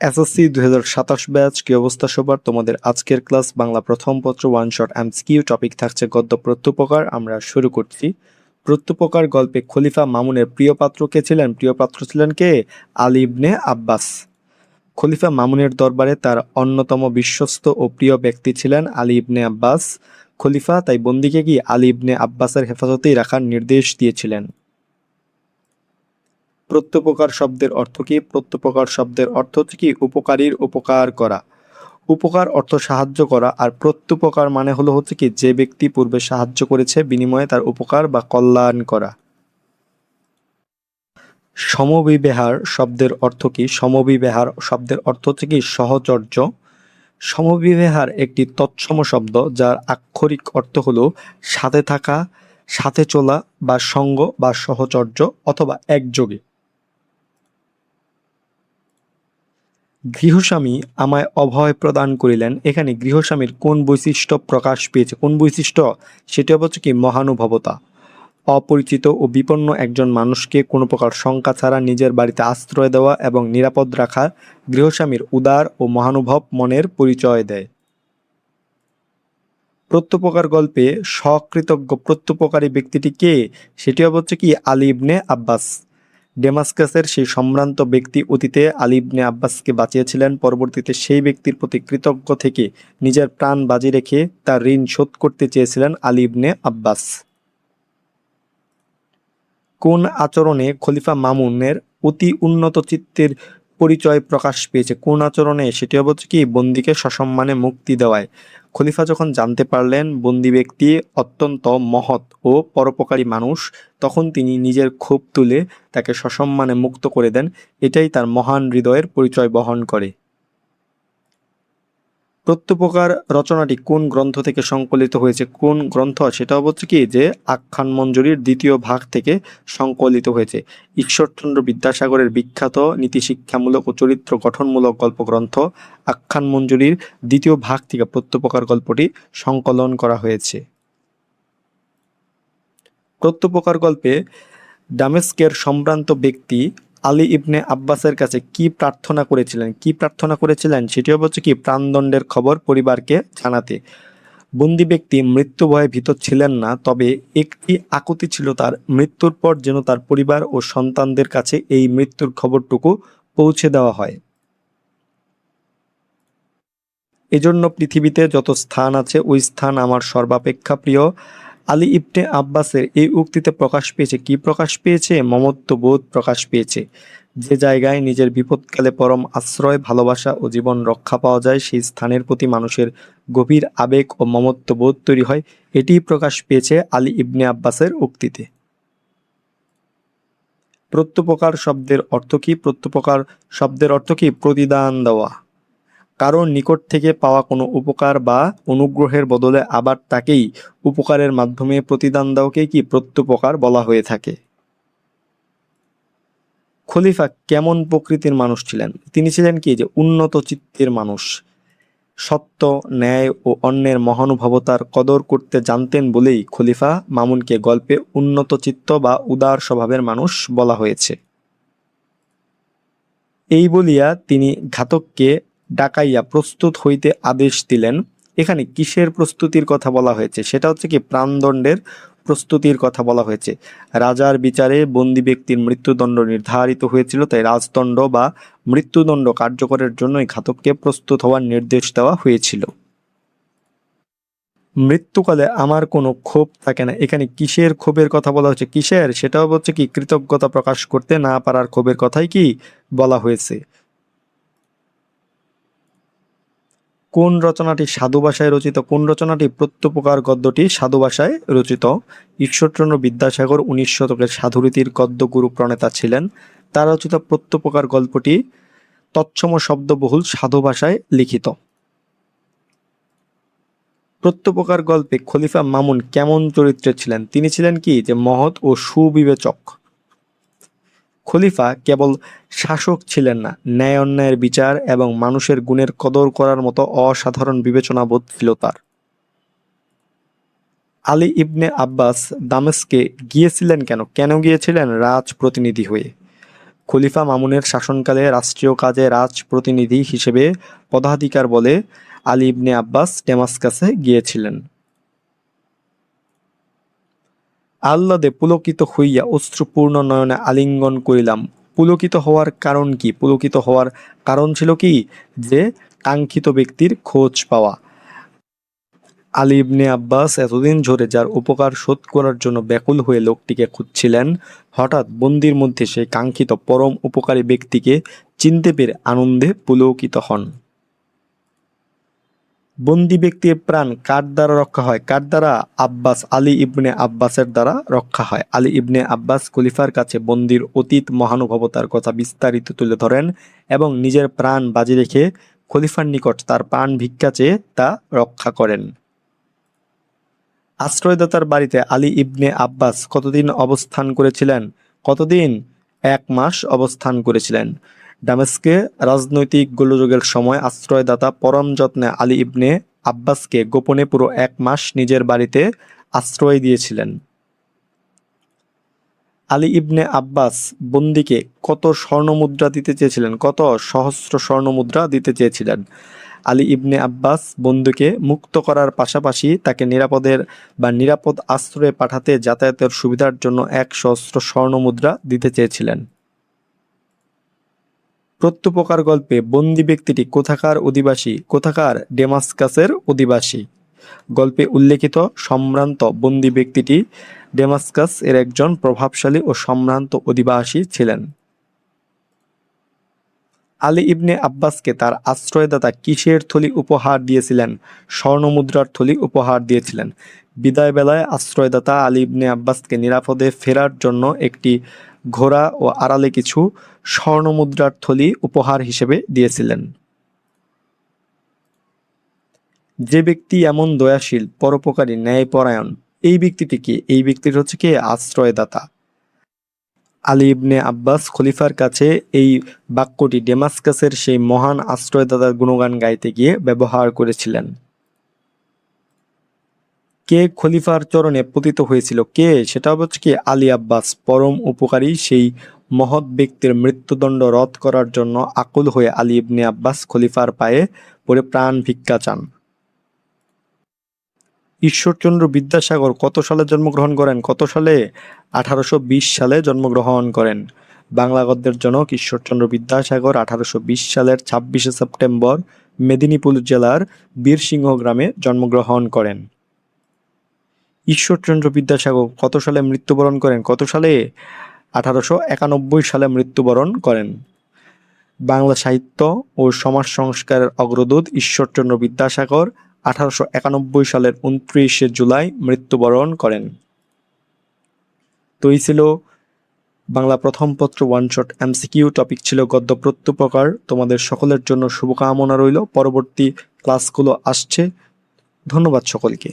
SSC 2027 batch, কি অবস্থা সবার? তোমাদের আজকের ক্লাস বাংলা প্রথম পত্র ওয়ান শট এমসিকিউ। টপিক থাকছে গদ্য প্রত্যুপকার। আমরা শুরু করছি। প্রত্যুপকার গল্পে খলিফা মামুনের প্রিয় পাত্র কে ছিলেন? প্রিয় পাত্র ছিলেন কে? আলী ইবনে আব্বাস। খলিফা মামুনের দরবারে তার অন্যতম বিশ্বস্ত ও প্রিয় ব্যক্তি ছিলেন আলী ইবনে আব্বাস। খলিফা তাই বন্দীকে কি আলী ইবনে আব্বাসের হেফাজতেই রাখার নির্দেশ দিয়েছিলেন। প্রত্যুপকার শব্দের অর্থ কি? প্রত্যুপকার শব্দের অর্থ হচ্ছে কি উপকারীর উপকার করা। উপকার অর্থ সাহায্য করা, আর প্রত্যুপকার মানে হচ্ছে কি যে ব্যক্তি পূর্বে সাহায্য করেছে বিনিময়ে তার উপকার বা কল্যাণ করা। সমবিবেহার শব্দের অর্থ কি? সমবিবেহার শব্দের অর্থ হচ্ছে কি সহচর্য। সমবিবেহার একটি তৎসম শব্দ যার আক্ষরিক অর্থ হলো সাথে থাকা, সাথে চলা বা সঙ্গ বা সহচর্য অথবা একযোগে। গৃহস্বামী আমায় অভয় প্রদান করিলেন, এখানে গৃহস্বামীর কোন বৈশিষ্ট্য প্রকাশ পেয়েছে? কোন বৈশিষ্ট্য? সেটা হচ্ছে কি মহানুভবতা। অপরিচিত ও বিপন্ন একজন মানুষকে কোনো প্রকার শঙ্কা ছাড়া নিজের বাড়িতে আশ্রয় দেওয়া এবং নিরাপদ রাখা গৃহস্বামীর উদার ও মহানুভব মনের পরিচয় দেয়। প্রত্যুপকার গল্পে সকৃতজ্ঞ প্রত্যুপকারী ব্যক্তিটি কে? সেটি হচ্ছে কি আলী ইবনে আব্বাস। ডেমাস্কাসের সেই সম্ভ্রান্ত ব্যক্তি অতীতে আলী ইবনে আব্বাসকে বাঁচিয়েছিলেন। পরবর্তীতে সেই ব্যক্তির প্রতি কৃতজ্ঞ থেকে নিজের প্রাণ বাজি রেখে তার ঋণ শোধ করতে চেয়েছিলেন আলী ইবনে আব্বাস। কোন আচরণে খলিফা মামুনের অতি উন্নত চিত্তের পরিচয় প্রকাশ পেয়েছে? কোন আচরণে? সেটি হচ্ছে কি বন্দীকে সসম্মানে মুক্তি দেওয়ায়। খলিফা যখন জানতে পারলেন বন্দী ব্যক্তি অত্যন্ত মহৎ ও পরোপকারী মানুষ, তখন তিনি নিজের ক্ষোভ তুলে তাকে সসম্মানে মুক্ত করে দেন। এটাই তার মহান হৃদয়ের পরিচয় বহন করে। প্রত্যুপকার রচনাটি কোন গ্রন্থ থেকে সংকলিত হয়েছে? কোন গ্রন্থ? সেটা হচ্ছে কি যে আখ্যান মঞ্জুরির দ্বিতীয় ভাগ থেকে সংকলিত হয়েছে। ঈশ্বরচন্দ্র বিদ্যাসাগরের বিখ্যাত নীতিশিক্ষামূলক ও চরিত্র গঠনমূলক গল্পগ্রন্থ আখ্যান মঞ্জুরির দ্বিতীয় ভাগ থেকে প্রত্যুপকার গল্পটি সংকলন করা হয়েছে। প্রত্যুপকার গল্পে দামেস্কের সম্ভ্রান্ত ব্যক্তি আলী ইবনে আব্বাসের কাছে কি প্রার্থনা করেছিলেন? কি প্রার্থনা করেছিলেন? সেটি হচ্ছে কি প্রাণদণ্ডের খবর পরিবারকে জানাতে। বন্দী ব্যক্তি মৃত্যু ভয়ে ভীত ছিলেন না, তবে একটি আকুতি ছিল তার, মৃত্যুর পর যেন তার পরিবার ও সন্তানদের কাছে এই মৃত্যুর খবরটুকু পৌঁছে দেওয়া হয়। এজন্য পৃথিবীতে যত স্থান আছে ওই স্থান আমার সর্বাপেক্ষা প্রিয়। আলী ইবনে আব্বাসের এই উক্তিতে প্রকাশ পেয়েছে কি? প্রকাশ পেয়েছে মমত্ববোধ প্রকাশ পেয়েছে। যে জায়গায় নিজের বিপদকালে পরম আশ্রয়, ভালোবাসা ও জীবন রক্ষা পাওয়া যায় সেই স্থানের প্রতি মানুষের গভীর আবেগ ও মমত্ববোধ তৈরি হয়, এটিই প্রকাশ পেয়েছে আলী ইবনে আব্বাসের উক্তিতে। প্রত্যুপকার শব্দের অর্থ কি? প্রত্যুপকার শব্দের অর্থ কি প্রতিদান দেওয়া। কারোর নিকট থেকে পাওয়া কোনো উপকার বা অনুগ্রহের বদলে আবার তাকেই উপকারের মাধ্যমে প্রতিদান দেওয়াকে কি প্রত্যুপকার বলা হয়ে থাকে। খলিফা কেমন প্রকৃতির মানুষ ছিলেন? তিনি ছিলেন কি যে উন্নত চিত্তের মানুষ। সত্য, ন্যায় ও অন্যের মহানুভবতার কদর করতে জানতেন বলেই খলিফা মামুনকে গল্পে উন্নত চিত্ত বা উদার স্বভাবের মানুষ বলা হয়েছে। এই বলিয়া তিনি ঘাতককে ডাকাইয়া প্রস্তুত হইতে আদেশ দিলেন। এখানে কিসের প্রস্তুতির কথা বলা হয়েছে? সেটা হচ্ছে কি প্রাণদণ্ডের প্রস্তুতির কথা বলা হয়েছে। রাজার বিচারে বন্দী ব্যক্তির মৃত্যুদণ্ড নির্ধারিত হয়েছিল, তাই রাজদণ্ড বা মৃত্যুদণ্ড কার্যকরের জন্যই ঘাতককে প্রস্তুত হওয়ার নির্দেশ দেওয়া হয়েছিল। মৃত্যুকালে আমার কোনো ক্ষোভ থাকে না, এখানে কিসের ক্ষোভের কথা বলা হয়েছে? কিসের? সেটাও হচ্ছে কি কৃতজ্ঞতা প্রকাশ করতে না পারার ক্ষোভের কথাই কি বলা হয়েছে। কোন রচনাটি সাধু ভাষায় রচিত? কোন রচনাটি? প্রত্যুপকার গদ্যটি সাধু ভাষায় রচিত। ঈশ্বরচন্দ্র বিদ্যাসাগর 19 শতকের সাধুরীতির গদ্যগুরু প্রণেতা ছিলেন। তার রচিত প্রত্যুপকার গল্পটি তৎসম শব্দবহুল সাধু ভাষায় লিখিত। প্রত্যুপকার গল্পে খলিফা মামুন কেমন চরিত্রের ছিলেন? তিনি ছিলেন কি যে মহৎ ও সুবিবেচক। খলিফা কেবল শাসক ছিলেন না, ন্যায় অন্যায়ের বিচার এবং মানুষের গুণের কদর করার মতো অসাধারণ বিবেচনাবোধ ছিল তার। আলী ইবনে আব্বাস দামেস্কে গিয়েছিলেন কেন? কেন গিয়েছিলেন? রাজ প্রতিনিধি হয়ে। খলিফা মামুনের শাসনকালে রাষ্ট্রীয় কাজে রাজপ্রতিনিধি হিসেবে পদাধিকার বলে আলী ইবনে আব্বাস ডেমাস্কাসে গিয়েছিলেন। আহ্লাদে পুলকিত হইয়া অশ্রুপূর্ণ নয়নে আলিঙ্গন করিলাম। পুলকিত হওয়ার কারণ কি? পুলকিত হওয়ার কারণ ছিল কি? যে কাঙ্ক্ষিত ব্যক্তির খোঁজ পাওয়া। আলী ইবনে আব্বাস এতদিন ধরে যার উপকার শোধ করার জন্য ব্যাকুল হয়ে লোকটিকে খুঁজছিলেন, হঠাৎ বন্দির মধ্যে সেই কাঙ্ক্ষিত পরম উপকারী ব্যক্তিকে চিনতে পেরে আনন্দে পুলকিত হন। বন্দি ব্যক্তির প্রাণ কার দ্বারা রক্ষা হয়? কার দ্বারা? আব্বাস, আলী ইবনে আব্বাসের দ্বারা রক্ষা হয়। আলী ইবনে আব্বাস খলিফার কাছে বন্দির অতীত মহানুভবতার কথা বিস্তারিত তুলে ধরেন এবং নিজের প্রাণ বাজি রেখে খলিফার নিকট তার প্রাণ ভিক্ষা চেয়ে তা রক্ষা করেন। আশ্রয়দাতার বাড়িতে আলী ইবনে আব্বাস কতদিন অবস্থান করেছিলেন? কতদিন? 1 মাস অবস্থান করেছিলেন। দামেস্কে রাজনৈতিক গোলযোগের সময় আশ্রয়দাতা পরম যত্নে আলী ইবনে আব্বাসকে গোপনে পুরো 1 মাস নিজের বাড়িতে আশ্রয় দিয়েছিলেন। আলী ইবনে আব্বাস বন্দীকে কত স্বর্ণমুদ্রা দিতে চেয়েছিলেন? কত সহস্র স্বর্ণমুদ্রা দিতে চেয়েছিলেন। আলী ইবনে আব্বাস বন্দীকে মুক্ত করার পাশাপাশি তাকে নিরাপদ আশ্রয়ে পাঠাতে যাতায়াতের সুবিধার জন্য 1 সহস্র স্বর্ণমুদ্রা দিতে চেয়েছিলেন। প্রত্যুপকার গল্পে বন্দী ব্যক্তিটি কোথাকার অধিবাসী? কোথাকার? ডেমাস্কাসের অধিবাসী। গল্পে উল্লেখিত সম্ভ্রান্ত বন্দী ব্যক্তিটি ডেমাস্কাস এর একজন প্রভাবশালী ও সম্ভ্রান্ত অধিবাসী ছিলেন। আলী ইবনে আব্বাসকে তার আশ্রয়দাতা কিসের থলি উপহার দিয়েছিলেন? স্বর্ণমুদ্রার থলি উপহার দিয়েছিলেন। বিদায় বেলায় আশ্রয়দাতা আলী ইবনে আব্বাসকে নিরাপদে ফেরার জন্য একটি ঘোড়া ও আড়ালে কিছু স্বর্ণমুদ্রার থলি উপহার হিসেবে দিয়েছিলেন। যে ব্যক্তি এমন দয়াশীল, পরোপকারী, ন্যায়পরায়ণ, এই ব্যক্তিটি কি? এই ব্যক্তিটি হচ্ছে কি? আশ্রয়দাতা। আলী ইবনে আব্বাস খলিফার কাছে এই বাক্যটি ডেমাস্কাসের সেই মহান আশ্রয়দাতার গুণগান গাইতে গিয়ে ব্যবহার করেছিলেন। কে খলিফার চরণে পতিত হয়েছিল? কে? সেটা হচ্ছে কি? আলী আব্বাস। পরম উপকারী সেই মহৎ ব্যক্তির মৃত্যুদণ্ড রদ করার জন্য আকুল হয়ে আলী ইবনে আব্বাস খলিফার পায়ে পড়ে প্রাণ ভিক্ষা চান। ঈশ্বরচন্দ্র বিদ্যাসাগর কত সালে জন্মগ্রহণ করেন? কত সালে? 1820 সালে জন্মগ্রহণ করেন। বাংলা গদ্যের জনক ঈশ্বরচন্দ্র বিদ্যাসাগর 1820 সালের 26শে সেপ্টেম্বর মেদিনীপুর জেলার বীরসিংহ গ্রামে জন্মগ্রহণ করেন। ঈশ্বরচন্দ্র বিদ্যাসাগর কত সালে মৃত্যুবরণ করেন? কত সালে? 1891 সালে মৃত্যুবরণ করেন। বাংলা সাহিত্য ও সমাজ সংস্কারের অগ্রদূত ঈশ্বরচন্দ্র বিদ্যাসাগর 1891 সালের 29শে জুলাই মৃত্যুবরণ করেন। তো এই ছিল বাংলা প্রথম পত্র ওয়ান শট এমসিকিউ। টপিক ছিল গদ্য প্রত্যুপকার। তোমাদের সকলের জন্য শুভকামনা রইল। পরবর্তী ক্লাসগুলো আসছে। ধন্যবাদ সকলকে।